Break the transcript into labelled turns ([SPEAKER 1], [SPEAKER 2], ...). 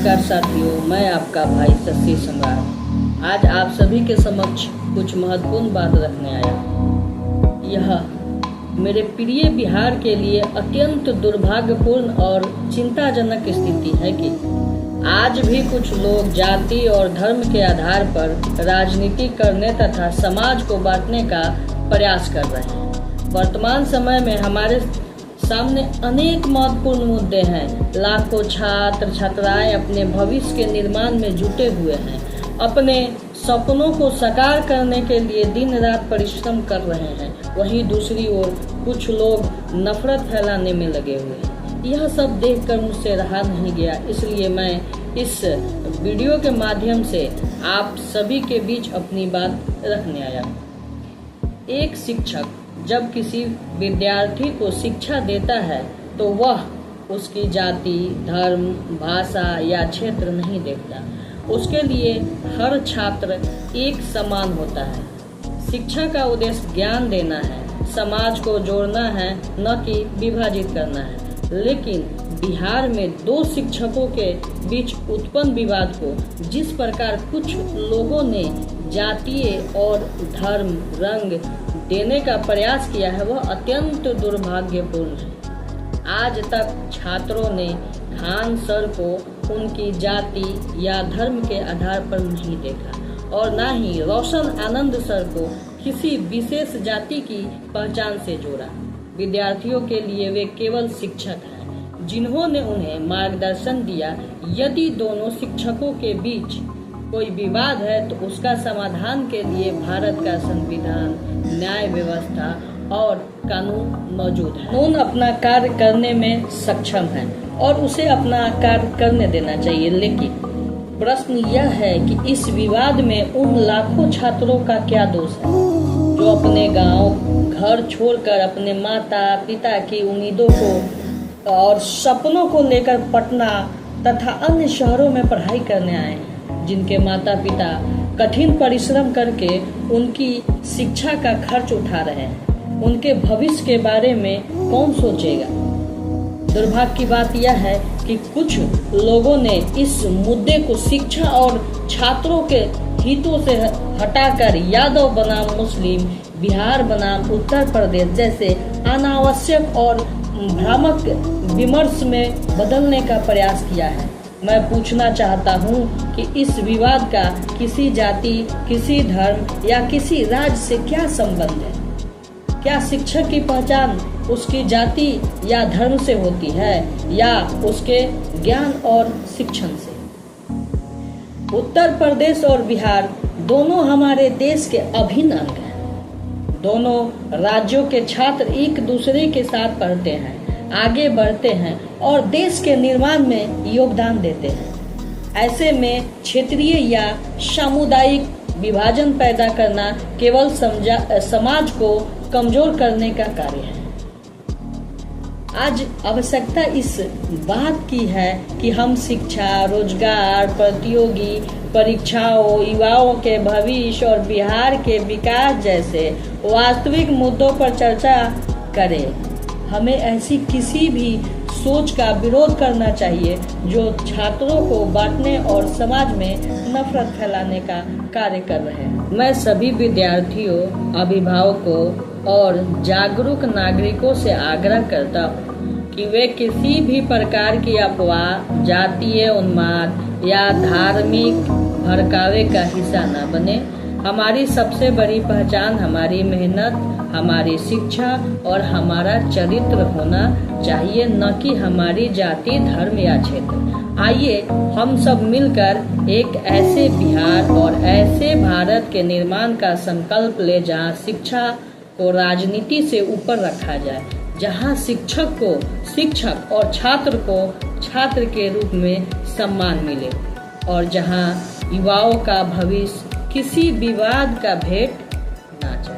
[SPEAKER 1] नमस्कार साथियों, मैं आपका भाई शशि सम्राट आज आप सभी के समक्ष कुछ महत्वपूर्ण बात रखने आया। यह मेरे प्रिय बिहार के लिए अत्यंत दुर्भाग्यपूर्ण और चिंताजनक स्थिति है कि आज भी कुछ लोग जाति और धर्म के आधार पर राजनीति करने तथा समाज को बांटने का प्रयास कर रहे हैं। वर्तमान समय में हमारे सामने अनेक महत्वपूर्ण मुद्दे हैं। लाखों छात्र छात्राएं अपने भविष्य के निर्माण में जुटे हुए हैं, अपने सपनों को साकार करने के लिए दिन रात परिश्रम कर रहे हैं। वहीं दूसरी ओर कुछ लोग नफरत फैलाने में लगे हुए हैं। यह सब देखकर मुझसे रहा नहीं गया, इसलिए मैं इस वीडियो के माध्यम से आप सभी के बीच अपनी बात रखने आया। एक शिक्षक जब किसी विद्यार्थी को शिक्षा देता है तो वह उसकी जाति, धर्म, भाषा या क्षेत्र नहीं देखता। उसके लिए हर छात्र एक समान होता है। शिक्षा का उद्देश्य ज्ञान देना है, समाज को जोड़ना है, न कि विभाजित करना है। लेकिन बिहार में दो शिक्षकों के बीच उत्पन्न विवाद को जिस प्रकार कुछ लोगों ने जातीय और धर्म रंग देने का प्रयास किया है, वह अत्यंत दुर्भाग्यपूर्ण है। आज तक छात्रों ने खान सर को उनकी जाति या धर्म के आधार पर नहीं देखा और न ही रोशन आनंद सर को किसी विशेष जाति की पहचान से जोड़ा। विद्यार्थियों के लिए वे केवल शिक्षक हैं, जिन्होंने उन्हें मार्गदर्शन दिया। यदि दोनों शिक्षकों के बीच कोई विवाद है तो उसका समाधान के लिए भारत का संविधान, न्याय व्यवस्था और कानून मौजूद है। कानून अपना कार्य करने में सक्षम है और उसे अपना कार्य करने देना चाहिए। लेकिन प्रश्न यह है कि इस विवाद में उन लाखों छात्रों का क्या दोष है जो अपने गांव घर छोड़कर अपने माता पिता की उम्मीदों को और सपनों को लेकर पटना तथा अन्य शहरों में पढ़ाई करने आए हैं, जिनके माता पिता कठिन परिश्रम करके उनकी शिक्षा का खर्च उठा रहे हैं। उनके भविष्य के बारे में कौन सोचेगा? दुर्भाग्य की बात यह है कि कुछ लोगों ने इस मुद्दे को शिक्षा और छात्रों के हितों से हटाकर यादव बनाम मुस्लिम, बिहार बनाम उत्तर प्रदेश जैसे अनावश्यक और भ्रामक विमर्श में बदलने का प्रयास किया है। मैं पूछना चाहता हूँ कि इस विवाद का किसी जाति, किसी धर्म या किसी राज्य से क्या संबंध है? क्या शिक्षक की पहचान उसकी जाति या धर्म से होती है या उसके ज्ञान और शिक्षण से? उत्तर प्रदेश और बिहार दोनों हमारे देश के अभिन्न अंग हैं। दोनों राज्यों के छात्र एक दूसरे के साथ पढ़ते हैं, आगे बढ़ते हैं और देश के निर्माण में योगदान देते हैं। ऐसे में क्षेत्रीय या सामुदायिक विभाजन पैदा करना केवल समाज को कमजोर करने का कार्य है। आज आवश्यकता इस बात की है कि हम शिक्षा, रोजगार, प्रतियोगी परीक्षाओं, युवाओं के भविष्य और बिहार के विकास जैसे वास्तविक मुद्दों पर चर्चा करें। हमें ऐसी किसी भी सोच का विरोध करना चाहिए जो छात्रों को बांटने और समाज में नफरत फैलाने का कार्य कर रहे हैं। मैं सभी विद्यार्थियों, अभिभावकों और जागरूक नागरिकों से आग्रह करता हूँ कि वे किसी भी प्रकार की अफवाह, जातीय उन्माद या धार्मिक भड़कावे का हिस्सा न बने। हमारी सबसे बड़ी पहचान हमारी मेहनत, हमारी शिक्षा और हमारा चरित्र होना चाहिए, न कि हमारी जाति, धर्म या क्षेत्र। आइए हम सब मिलकर एक ऐसे बिहार और ऐसे भारत के निर्माण का संकल्प ले जहां शिक्षा को राजनीति से ऊपर रखा जाए, जहां शिक्षक को शिक्षक और छात्र को छात्र के रूप में सम्मान मिले और जहां युवाओं का भविष्य किसी विवाद का भेंट ना चले।